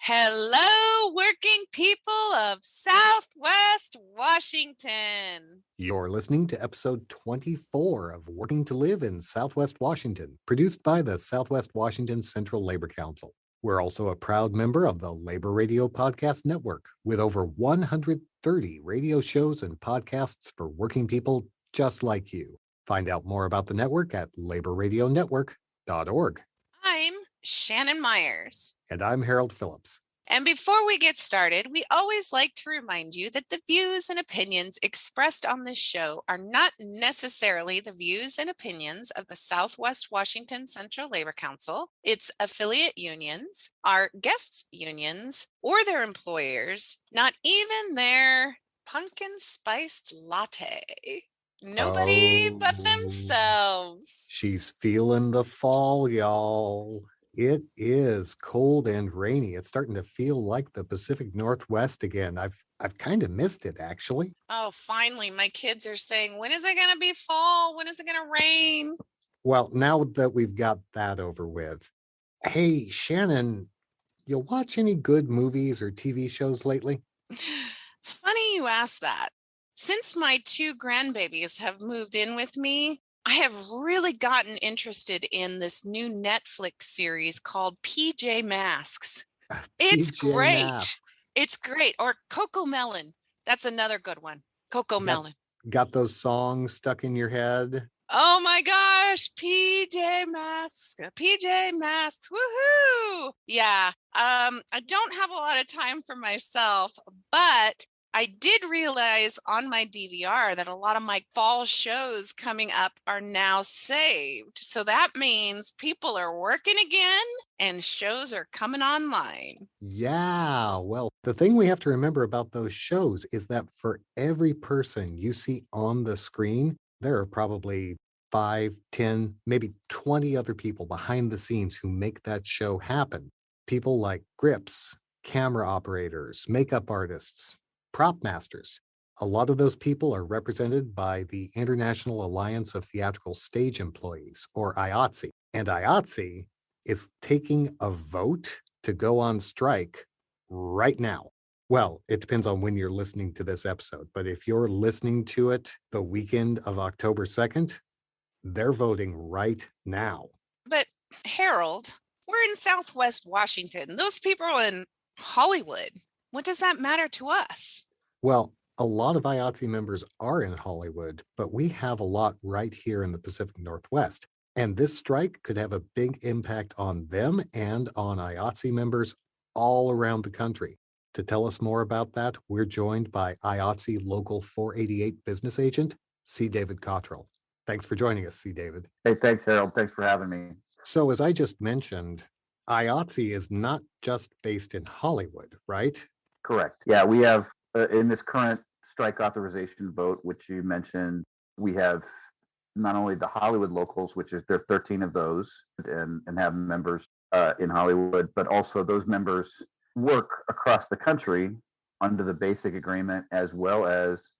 Hello, working people of Southwest Washington. You're listening to episode 24 of Working to Live in Southwest Washington, produced by the Southwest Washington Central Labor Council. We're also a proud member of the Labor Radio Podcast Network, with over 130 radio shows and podcasts for working people just like you. Find out more about the network at laborradionetwork.org. I'm Shannon Myers. And I'm Harold Phillips. And before we get started, we always like to remind you that the views and opinions expressed on this show are not necessarily the views and opinions of the Southwest Washington Central Labor Council, its affiliate unions, our guests' unions, or their employers, not even their pumpkin spiced latte. Nobody but themselves. She's feeling the fall, y'all. It is cold and rainy. It's starting to feel like the Pacific Northwest again. I've kind of missed it, actually. Oh, finally, my kids are saying, when is it going to be fall? When is it going to rain? Well, now that we've got that over with, hey, Shannon, you watch any good movies or TV shows lately? Funny you ask that. Since my two grandbabies have moved in with me, I have really gotten interested in this new Netflix series called PJ Masks. It's PJ great. Masks. It's great. Or Coco Melon. That's another good one. Coco Melon. Got those songs stuck in your head? Oh my gosh, PJ Masks, woohoo! Yeah, I don't have a lot of time for myself, but I did realize on my DVR that a lot of my fall shows coming up are now saved. So that means people are working again and shows are coming online. Yeah, well, the thing we have to remember about those shows is that for every person you see on the screen, there are probably 5, 10, maybe 20 other people behind the scenes who make that show happen. People like grips, camera operators, makeup artists, prop masters. A lot of those people are represented by the International Alliance of Theatrical Stage Employees, or IATSE. And IATSE is taking a vote to go on strike right now. Well, it depends on when you're listening to this episode, but if you're listening to it the weekend of October 2nd, they're voting right now. But Harold, we're in Southwest Washington. Those people are in Hollywood. What does that matter to us? Well, a lot of IATSE members are in Hollywood, but we have a lot right here in the Pacific Northwest. And this strike could have a big impact on them and on IATSE members all around the country. To tell us more about that, we're joined by IATSE Local 488 business agent, cdavid Cottrill. Thanks for joining us, cdavid. Hey, thanks, Harold. Thanks for having me. So as I just mentioned, IATSE is not just based in Hollywood, right? Correct. Yeah, we have in this current strike authorization vote, which you mentioned, we have not only the Hollywood locals, which is there are 13 of those and have members in Hollywood, but also those members work across the country under the basic agreement as well as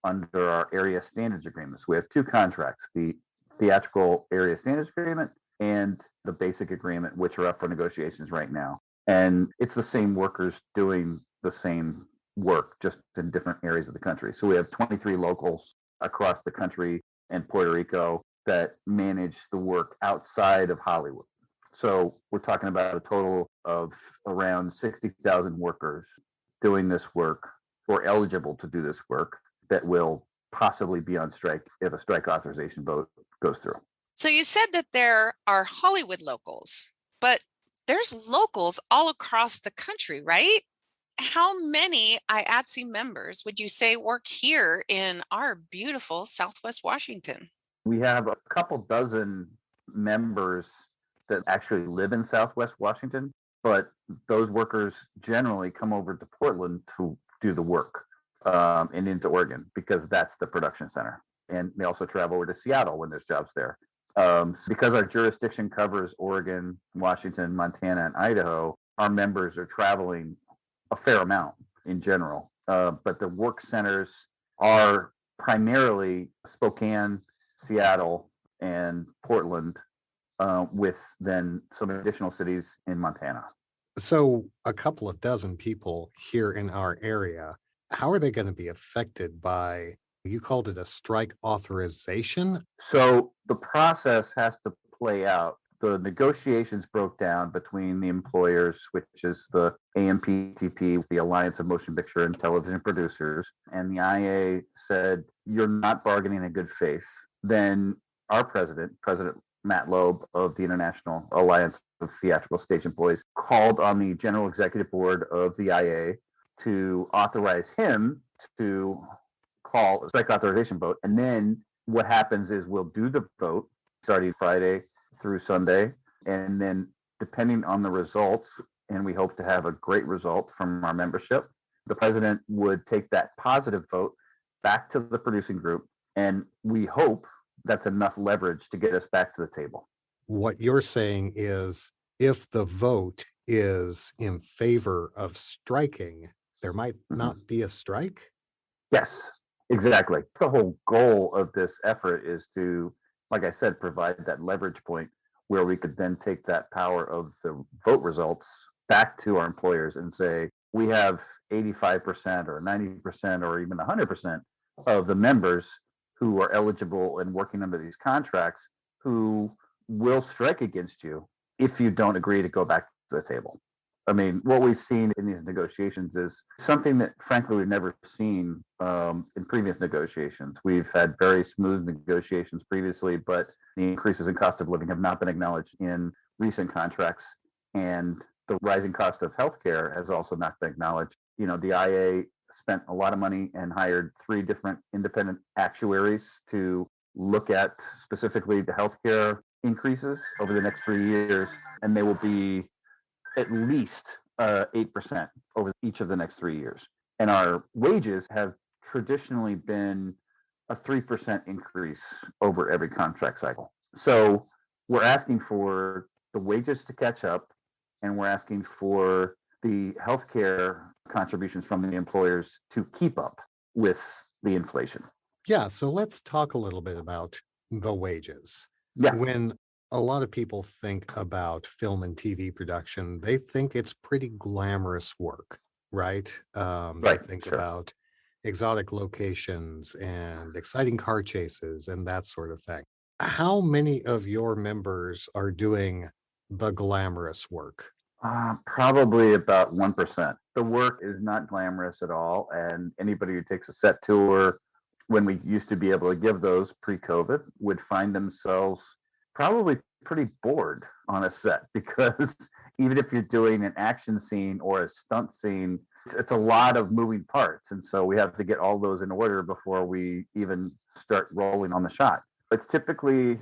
under our area standards agreements. We have two contracts, the theatrical area standards agreement and the basic agreement, which are up for negotiations right now. And it's the same workers doing the same work, just in different areas of the country. So we have 23 locals across the country and Puerto Rico that manage the work outside of Hollywood. So we're talking about a total of around 60,000 workers doing this work or eligible to do this work that will possibly be on strike if a strike authorization vote goes through. So you said that there are Hollywood locals, but there's locals all across the country, right? How many IATSE members would you say work here in our beautiful Southwest Washington? We have a couple dozen members that actually live in Southwest Washington, but those workers generally come over to Portland to do the work and into Oregon because that's the production center. And they also travel over to Seattle when there's jobs there. Because our jurisdiction covers Oregon, Washington, Montana, and Idaho, our members are traveling a fair amount in general. But the work centers are primarily Spokane, Seattle, and Portland, with then some additional cities in Montana. So, a couple of dozen people here in our area, how are they going to be affected by, you called it a strike authorization? So the process has to play out. The negotiations broke down between the employers, which is the AMPTP, the Alliance of Motion Picture and Television Producers, and the IA said, you're not bargaining in good faith. Then our President Matt Loeb of the International Alliance of Theatrical Stage Employees, called on the General Executive Board of the IA to authorize him to call a strike authorization vote. And then what happens is we'll do the vote starting Friday through Sunday. And then depending on the results, and we hope to have a great result from our membership, the president would take that positive vote back to the producing group. And we hope that's enough leverage to get us back to the table. What you're saying is if the vote is in favor of striking, there might not be a strike? Yes, exactly. The whole goal of this effort is to, like I said, provide that leverage point where we could then take that power of the vote results back to our employers and say, we have 85% or 90% or even 100% of the members who are eligible and working under these contracts who will strike against you if you don't agree to go back to the table. I mean, what we've seen in these negotiations is something that, frankly, we've never seen in previous negotiations. We've had very smooth negotiations previously, but the increases in cost of living have not been acknowledged in recent contracts. And the rising cost of healthcare has also not been acknowledged. You know, the IA spent a lot of money and hired 3 different independent actuaries to look at specifically the healthcare increases over the next 3 years, and they will be at least 8% over each of the next 3 years. And our wages have traditionally been a 3% increase over every contract cycle. So we're asking for the wages to catch up, and we're asking for the healthcare contributions from the employers to keep up with the inflation. Yeah, so let's talk a little bit about the wages. Yeah. When a lot of people think about film and TV production, they think it's pretty glamorous work, right? They Right. think Sure. about exotic locations and exciting car chases and that sort of thing. How many of your members are doing the glamorous work? Probably about 1%. The work is not glamorous at all. And anybody who takes a set tour, when we used to be able to give those pre-COVID, would find themselves probably pretty bored on a set because even if you're doing an action scene or a stunt scene, it's a lot of moving parts. And so we have to get all those in order before we even start rolling on the shot. It's typically,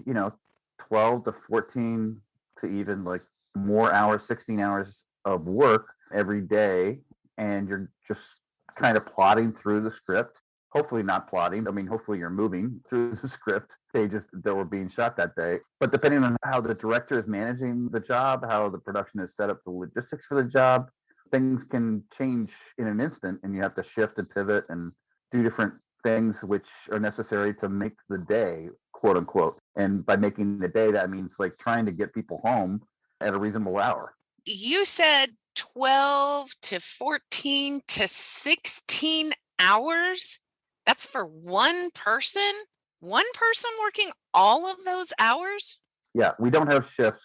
12 to 14 to even like more hours, 16 hours of work every day. And you're just kind of plodding through the script. Hopefully not plotting. I mean, hopefully you're moving through the script pages that were being shot that day. But depending on how the director is managing the job, how the production is set up, the logistics for the job, things can change in an instant, and you have to shift and pivot and do different things which are necessary to make the day, quote unquote. And by making the day, that means like trying to get people home at a reasonable hour. You said 12 to 14 to 16 hours? That's for one person? One person working all of those hours? Yeah, we don't have shifts.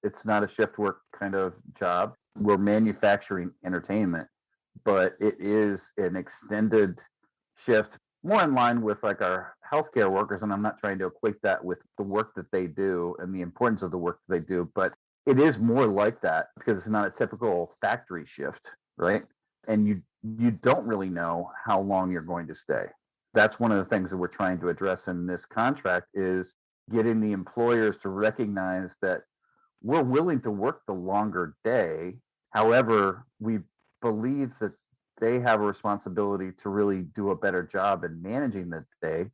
It's not a shift work kind of job. We're manufacturing entertainment, but it is an extended shift, more in line with like our healthcare workers. And I'm not trying to equate that with the work that they do and the importance of the work that they do, but it is more like that because it's not a typical factory shift, right? And you don't really know how long you're going to stay. That's one of the things that we're trying to address in this contract is getting the employers to recognize that we're willing to work the longer day. However, we believe that they have a responsibility to really do a better job in managing the day.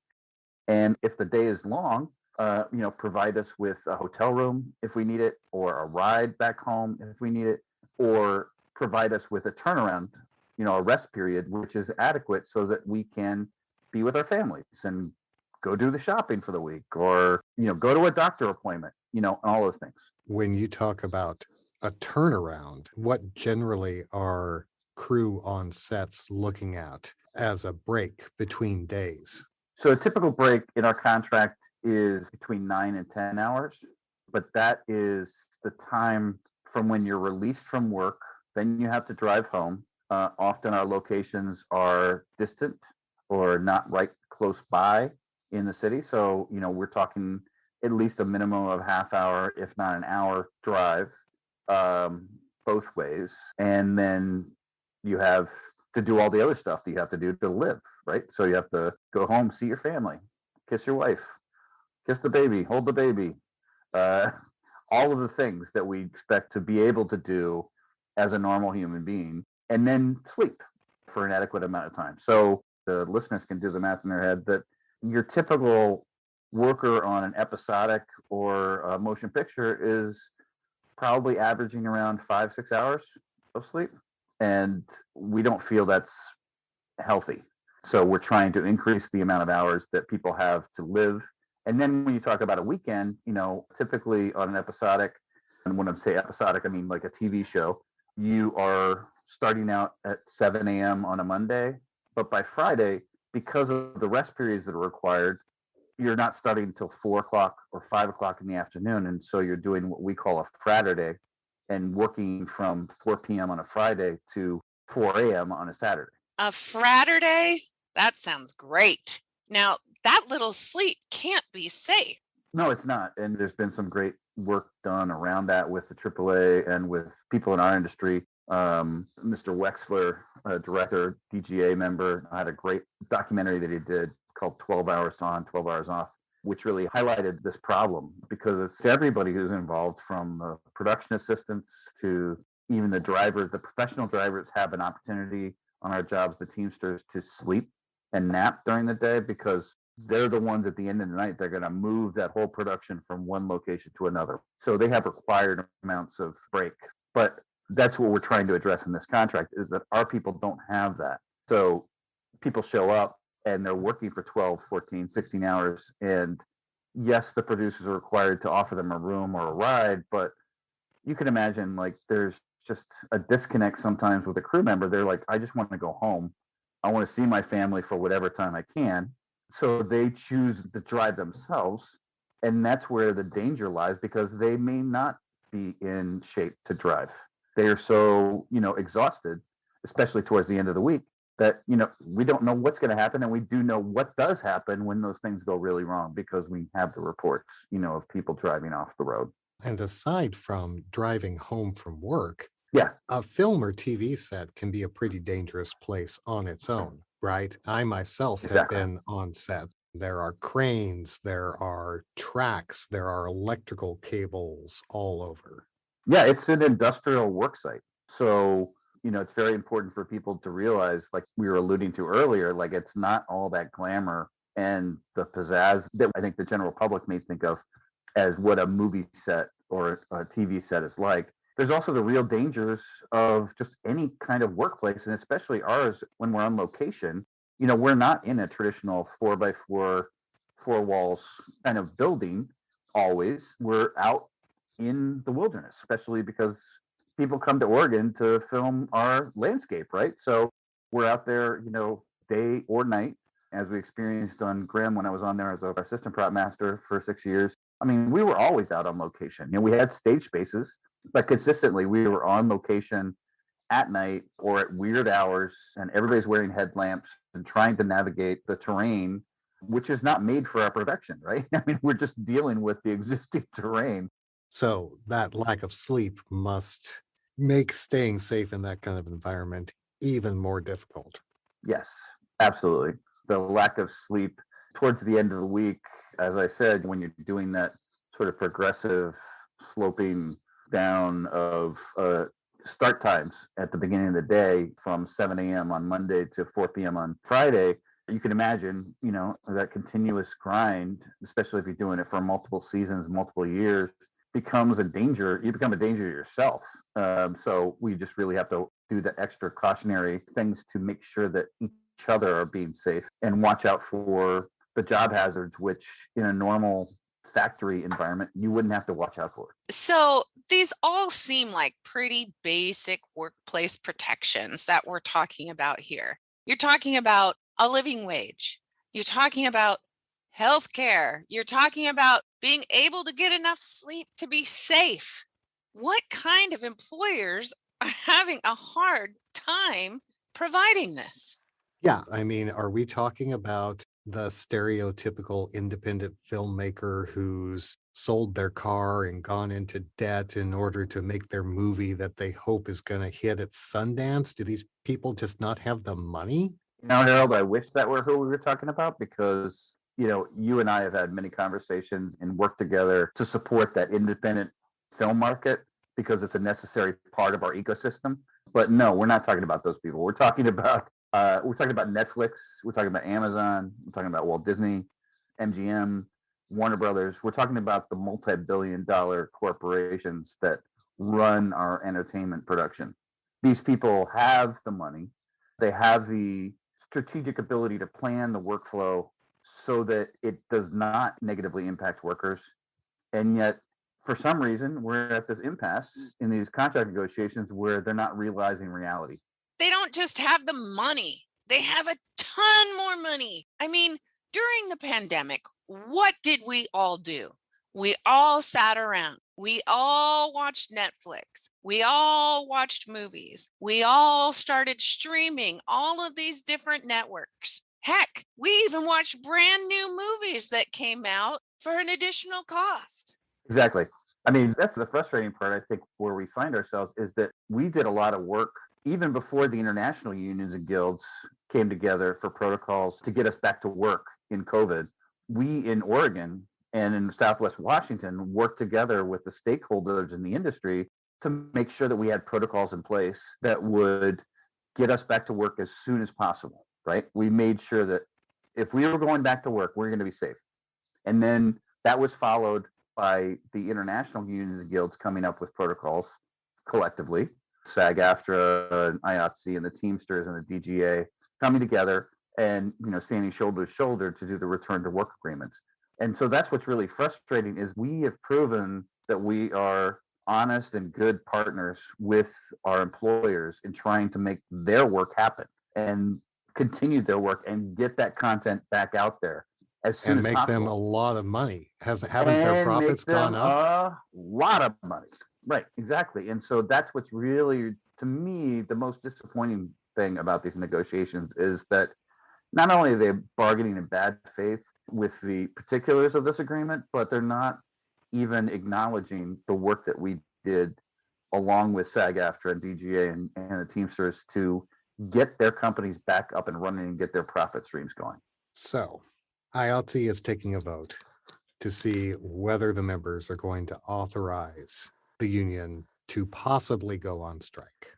And if the day is long, provide us with a hotel room if we need it, or a ride back home if we need it, or provide us with a turnaround, a rest period, which is adequate so that we can be with our families and go do the shopping for the week, or, go to a doctor appointment, all those things. When you talk about a turnaround, what generally are crew on sets looking at as a break between days? So a typical break in our contract is between 9 and 10 hours, but that is the time from when you're released from work. Then you have to drive home. Often our locations are distant or not right close by in the city. So, we're talking at least a minimum of half hour, if not an hour drive, um, both ways. And then you have to do all the other stuff that you have to do to live, right? So you have to go home, see your family, kiss your wife, kiss the baby, hold the baby, uh, all of the things that we expect to be able to do as a normal human being, and then sleep for an adequate amount of time. So the listeners can do the math in their head that your typical worker on an episodic or a motion picture is probably averaging around 5-6 hours of sleep. And we don't feel that's healthy. So we're trying to increase the amount of hours that people have to live. And then when you talk about a weekend, typically on an episodic, and when I say episodic, I mean like a TV show, you are starting out at 7 a.m. on a Monday, but by Friday, because of the rest periods that are required, you're not starting until 4 o'clock or 5 o'clock in the afternoon. And so you're doing what we call a Fraturday and working from 4 p.m. on a Friday to 4 a.m. on a Saturday. A Fraturday? That sounds great. Now, that little sleep can't be safe. No, it's not. And there's been some great work done around that with the AAA and with people in our industry. Mr. Wexler, director, DGA member, had a great documentary that he did called 12 Hours On, 12 Hours Off, which really highlighted this problem because it's everybody who's involved, from production assistants to even the drivers. The professional drivers have an opportunity on our jobs, the Teamsters, to sleep and nap during the day because they're the ones at the end of the night, they're going to move that whole production from one location to another. So they have required amounts of break. But that's what we're trying to address in this contract, is that our people don't have that. So people show up and they're working for 12, 14, 16 hours. And yes, the producers are required to offer them a room or a ride, but you can imagine like there's just a disconnect sometimes with a crew member. They're like, I just want to go home. I want to see my family for whatever time I can. So they choose to drive themselves. And that's where the danger lies, because they may not be in shape to drive. They are so, exhausted, especially towards the end of the week, that, we don't know what's going to happen. And we do know what does happen when those things go really wrong, because we have the reports, of people driving off the road. And aside from driving home from work, Yeah, a film or TV set can be a pretty dangerous place on its own, right? I myself have exactly. been on set. There are cranes, there are tracks, there are electrical cables all over. Yeah, it's an industrial work site. So, it's very important for people to realize, like we were alluding to earlier, like it's not all that glamour and the pizzazz that I think the general public may think of as what a movie set or a TV set is like. There's also the real dangers of just any kind of workplace, and especially ours when we're on location. We're not in a traditional 4x4, four walls kind of building always. We're out in the wilderness, especially because people come to Oregon to film our landscape, right? So we're out there, day or night, as we experienced on Grimm when I was on there as our assistant prop master for 6 years. I mean, we were always out on location. We had stage spaces, but consistently we were on location at night or at weird hours, and everybody's wearing headlamps and trying to navigate the terrain, which is not made for our production, right? I mean, we're just dealing with the existing terrain. So that lack of sleep must make staying safe in that kind of environment even more difficult. Yes, absolutely. The lack of sleep towards the end of the week, as I said, when you're doing that sort of progressive sloping down of start times at the beginning of the day from 7 a.m. on Monday to 4 p.m. on Friday, you can imagine, that continuous grind, especially if you're doing it for multiple seasons, multiple years, becomes a danger. You become a danger to yourself. So we just really have to do the extra cautionary things to make sure that each other are being safe and watch out for the job hazards, which in a normal factory environment, you wouldn't have to watch out for it. So these all seem like pretty basic workplace protections that we're talking about here. You're talking about a living wage. You're talking about health care. You're talking about being able to get enough sleep to be safe. What kind of employers are having a hard time providing this? Yeah, I mean, are we talking about the stereotypical independent filmmaker who's sold their car and gone into debt in order to make their movie that they hope is going to hit at Sundance? Do these people just not have the money? Now, Harold, I wish that were who we were talking about because, you and I have had many conversations and worked together to support that independent film market because it's a necessary part of our ecosystem. But no, we're not talking about those people. We're talking about Netflix. We're talking about Amazon. We're talking about Walt Disney, MGM, Warner Brothers. We're talking about the multi-billion-dollar corporations that run our entertainment production. These people have the money. They have the strategic ability to plan the workflow so that it does not negatively impact workers. And yet, for some reason, we're at this impasse in these contract negotiations where they're not realizing reality. They don't just have the money, they have a ton more money. I mean, during the pandemic, what did we all do? We all sat around. We all watched Netflix. We all watched movies. We all started streaming all of these different networks. Heck, we even watched brand new movies that came out for an additional cost. Exactly. I mean, that's the frustrating part, I think, where we find ourselves is that we did a lot of work even before the international unions and guilds came together for protocols to get us back to work in COVID. We in Oregon and in Southwest Washington worked together with the stakeholders in the industry to make sure that we had protocols in place that would get us back to work as soon as possible, right? We made sure that if we were going back to work, we're going to be safe. And then that was followed by the international unions and guilds coming up with protocols collectively, SAG-AFTRA, and IATSE, and the Teamsters and the DGA coming together and standing shoulder to shoulder to do the return to work agreements. And so that's what's really frustrating is we have proven that we are honest and good partners with our employers in trying to make their work happen and continue their work and get that content back out there as soon And as make possible. them a lot of money. Haven't their And profits make them gone up? a lot of money. Right, exactly. And so that's what's really, to me, the most disappointing thing about these negotiations is that not only are they bargaining in bad faith with the particulars of this agreement, but they're not even acknowledging the work that we did along with SAG-AFTRA and DGA and the Teamsters to get their companies back up and running and get their profit streams going. So IATSE is taking a vote to see whether the members are going to authorize the union to possibly go on strike.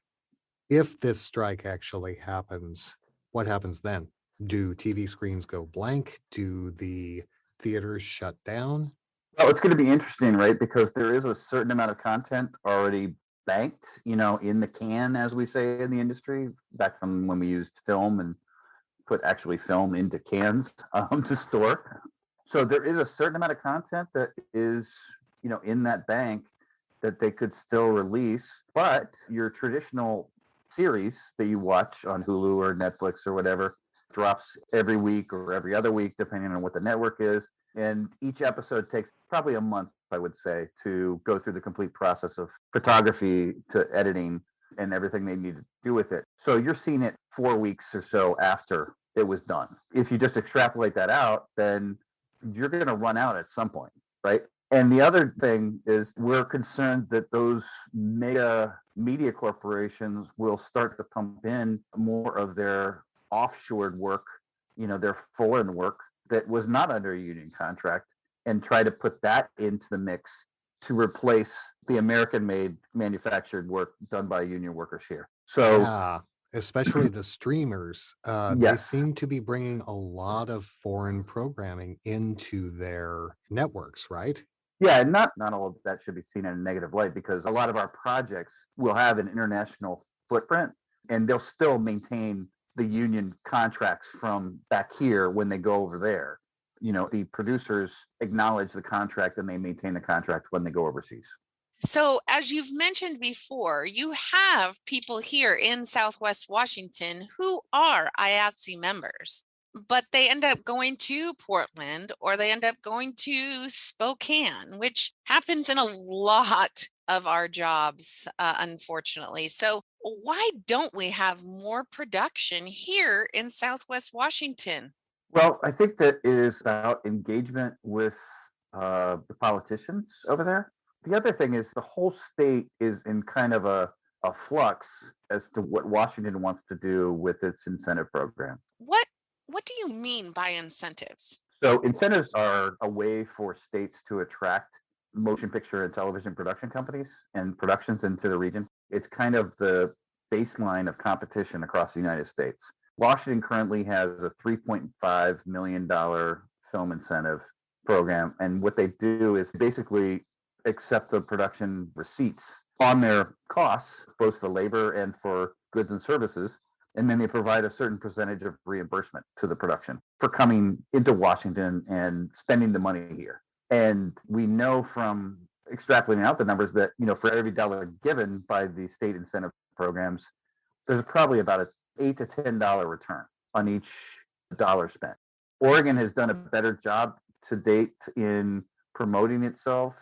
If this strike actually happens, what happens then? Do TV screens go blank? Do the theaters shut down? Well, it's going to be interesting, right? Because there is a certain amount of content already banked, in the can, as we say in the industry, back from when we used film and put actually film into cans to store. So there is a certain amount of content that is, in that bank that they could still release, but your traditional series that you watch on Hulu or Netflix or whatever drops every week or every other week, depending on what the network is. And each episode takes probably a month, I would say, to go through the complete process of photography to editing and everything they need to do with it. So you're seeing it 4 weeks or so after it was done. If you just extrapolate that out, then you're going to run out at some point, right? And the other thing is we're concerned that those mega media corporations will start to pump in more of their offshored work, their foreign work that was not under a union contract and try to put that into the mix to replace the American-made manufactured work done by union workers here. So yeah, especially the streamers, they yes, seem to be bringing a lot of foreign programming into their networks, right? yeah, and not all of that should be seen in a negative light because a lot of our projects will have an international footprint and they'll still maintain the union contracts from back here when they go over there. the producers acknowledge the contract and they maintain the contract when they go overseas. So, as you've mentioned before, you have people here in Southwest Washington who are IATSE members, but they end up going to Portland or they end up going to Spokane, which happens in a lot of our jobs, unfortunately. So, why don't we have more production here in Southwest Washington? Well, I think that it is about engagement with the politicians over there. The other thing is the whole state is in kind of a flux as to what Washington wants to do with its incentive program. What what do you mean by incentives? So incentives are a way for states to attract motion picture and television production companies and productions into the region. It's kind of the baseline of competition across the United States. Washington currently has a $3.5 million film incentive program. And what they do is basically accept the production receipts on their costs, both for labor and for goods and services. And then they provide a certain percentage of reimbursement to the production for coming into Washington and spending the money here. And we know from extrapolating out the numbers that, for every dollar given by the state incentive programs, there's probably about an $8 to $10 return on each dollar spent. Oregon has done a better job to date in promoting itself.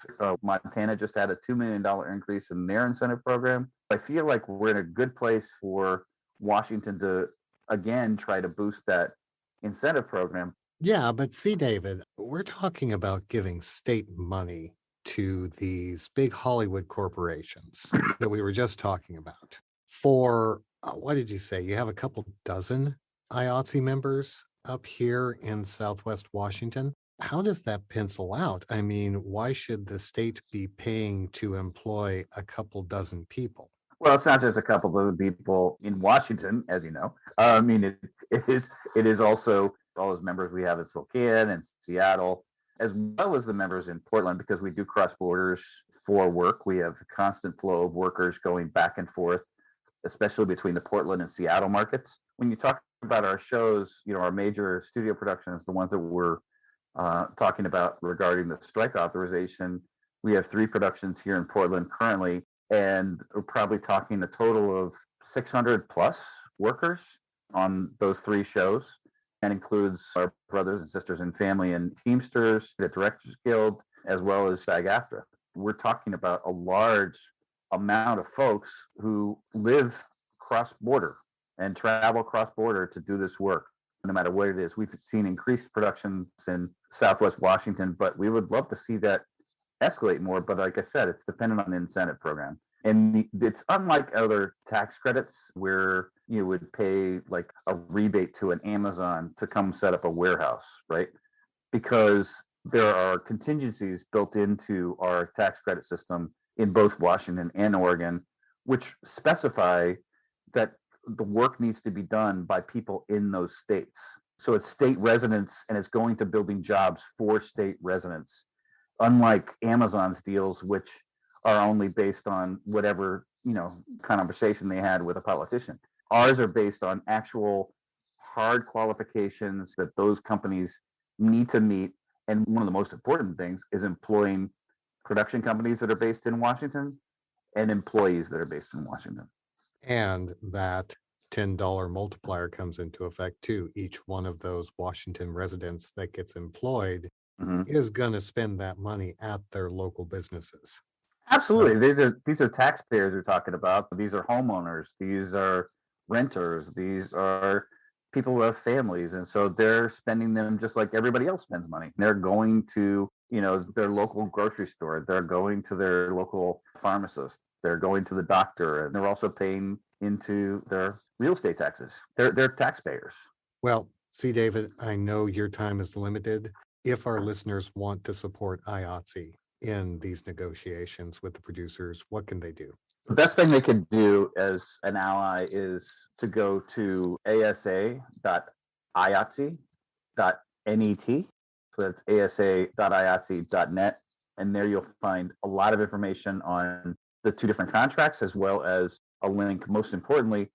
Montana just had a $2 million increase in their incentive program. I feel like we're in a good place for Washington to, again, try to boost that incentive program. Yeah, but see, David, we're talking about giving state money to these big Hollywood corporations that we were just talking about. For what did you say? You have a couple dozen IATSE members up here in Southwest Washington. How does that pencil out? I mean, why should the state be paying to employ a couple dozen people? Well, it's not just a couple dozen people in Washington, as you know. I mean, it is also all those members we have in Spokane and Seattle, as well as the members in Portland, because we do cross borders for work. We have a constant flow of workers going back and forth, especially between the Portland and Seattle markets. When you talk about our shows, our major studio productions, the ones that we're talking about regarding the strike authorization, we have 3 productions here in Portland currently, and we're probably talking a total of 600 plus workers on those 3 shows. That includes our brothers and sisters and family and Teamsters, the Directors Guild, as well as SAG-AFTRA. We're talking about a large amount of folks who live cross-border and travel cross-border to do this work, no matter what it is. We've seen increased productions in Southwest Washington, but we would love to see that escalate more. But like I said, it's dependent on the incentive program. And it's unlike other tax credits where you would pay like a rebate to an Amazon to come set up a warehouse, right? Because there are contingencies built into our tax credit system in both Washington and Oregon, which specify that the work needs to be done by people in those states. So it's state residents and it's going to building jobs for state residents, unlike Amazon's deals, which are only based on whatever, conversation they had with a politician. Ours are based on actual hard qualifications that those companies need to meet. And one of the most important things is employing production companies that are based in Washington and employees that are based in Washington. And that $10 multiplier comes into effect too. Each one of those Washington residents that gets employed is going to spend that money at their local businesses. Absolutely. These are taxpayers we're talking about. These are homeowners. These are renters. These are people who have families. And so they're spending them just like everybody else spends money. They're going to, their local grocery store. They're going to their local pharmacist. They're going to the doctor. And they're also paying into their real estate taxes. They're taxpayers. Well, see, David, I know your time is limited. If our listeners want to support IATSE in these negotiations with the producers, what can they do? The best thing they could do as an ally is to go to asa.iatse.net. So that's asa.iatse.net. And there you'll find a lot of information on the 2 different contracts, as well as a link, most importantly,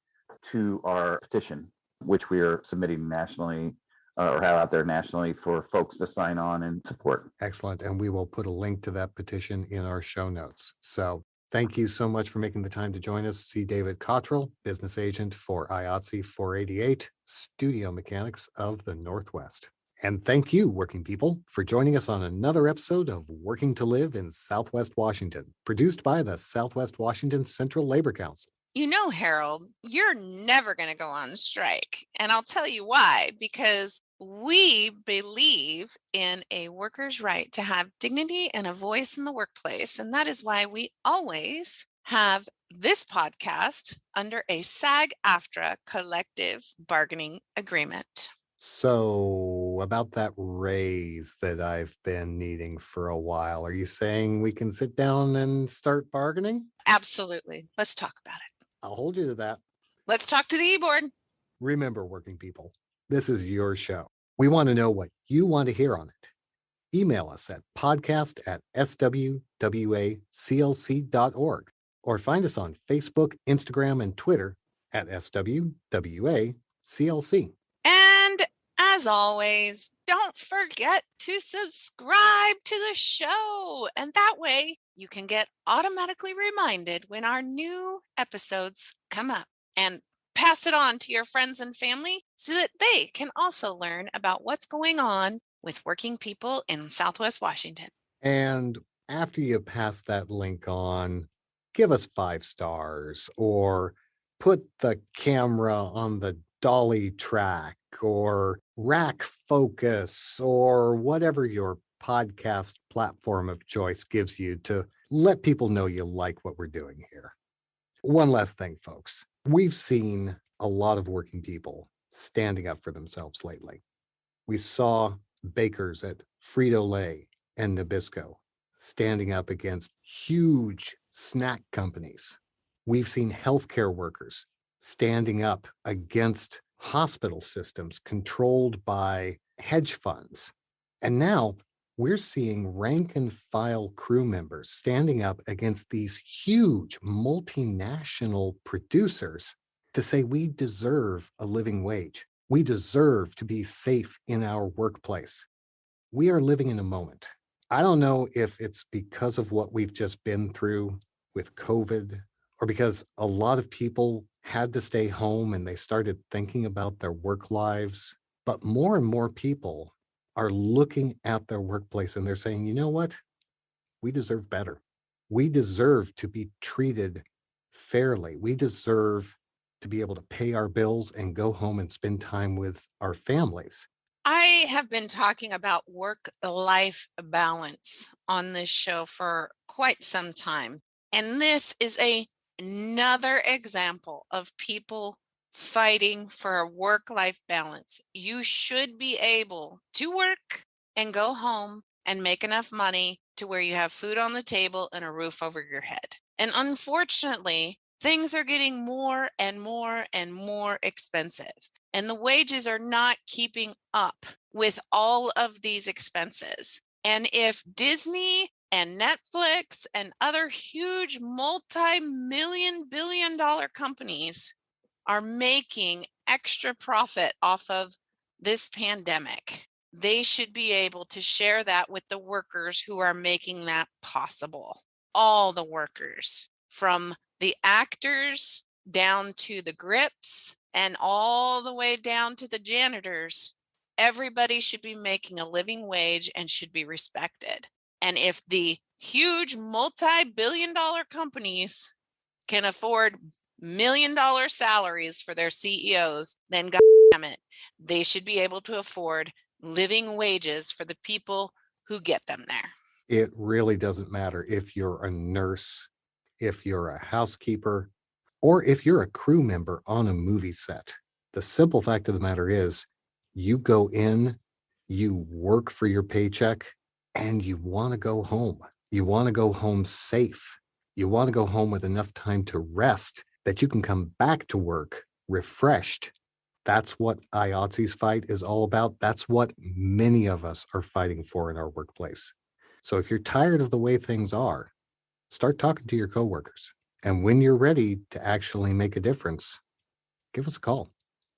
to our petition, which we are submitting nationally or have out there nationally for folks to sign on and support. Excellent. And we will put a link to that petition in our show notes. So thank you so much for making the time to join us. David Cottrill, business agent for IATSE 488, Studio Mechanics of the Northwest. And thank you, working people, for joining us on another episode of Working to Live in Southwest Washington, produced by the Southwest Washington Central Labor Council. You know, Harold, you're never going to go on strike. And I'll tell you why, because we believe in a worker's right to have dignity and a voice in the workplace. And that is why we always have this podcast under a SAG-AFTRA collective bargaining agreement. So about that raise that I've been needing for a while, are you saying we can sit down and start bargaining? Absolutely. Let's talk about it. I'll hold you to that. Let's talk to the e-board. Remember, working people, this is your show. We want to know what you want to hear on it. Email us at podcast@swwaclc.org or find us on Facebook, Instagram, and Twitter at SWWACLC. And as always, don't forget to subscribe to the show. And that way you can get automatically reminded when our new episodes come up. And pass it on to your friends and family so that they can also learn about what's going on with working people in Southwest Washington. And after you pass that link on, give us 5 stars or put the camera on the dolly track or rack focus or whatever your podcast platform of choice gives you to let people know you like what we're doing here. One last thing, folks. We've seen a lot of working people standing up for themselves lately. We saw bakers at Frito-Lay and Nabisco standing up against huge snack companies. We've seen healthcare workers standing up against hospital systems controlled by hedge funds. And now we're seeing rank and file crew members standing up against these huge multinational producers to say we deserve a living wage. We deserve to be safe in our workplace. We are living in a moment. I don't know if it's because of what we've just been through with COVID or because a lot of people had to stay home and they started thinking about their work lives, but more and more people are looking at their workplace and they're saying, you know what? We deserve better. We deserve to be treated fairly. We deserve to be able to pay our bills and go home and spend time with our families. I have been talking about work-life balance on this show for quite some time. And this is another example of people fighting for a work-life balance. You should be able to work and go home and make enough money to where you have food on the table and a roof over your head. And unfortunately, things are getting more and more and more expensive. And the wages are not keeping up with all of these expenses. And if Disney and Netflix and other huge multi-million billion-dollar companies are making extra profit off of this pandemic, they should be able to share that with the workers who are making that possible. All the workers, from the actors down to the grips and all the way down to the janitors, everybody should be making a living wage and should be respected. And if the huge multi-billion-dollar companies can afford million-dollar salaries for their CEOs, then God damn it, they should be able to afford living wages for the people who get them there. It really doesn't matter if you're a nurse, if you're a housekeeper, or if you're a crew member on a movie set. The simple fact of the matter is you go in, you work for your paycheck, and you want to go home. You want to go home safe. You want to go home with enough time to rest that you can come back to work refreshed. That's what IATSE's fight is all about. That's what many of us are fighting for in our workplace. So if you're tired of the way things are, start talking to your coworkers. And when you're ready to actually make a difference, give us a call.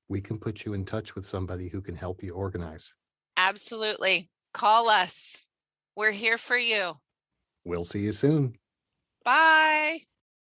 we can put you in touch with somebody who can help you organize. Absolutely. Call us. We're here for you. We'll see you soon. Bye.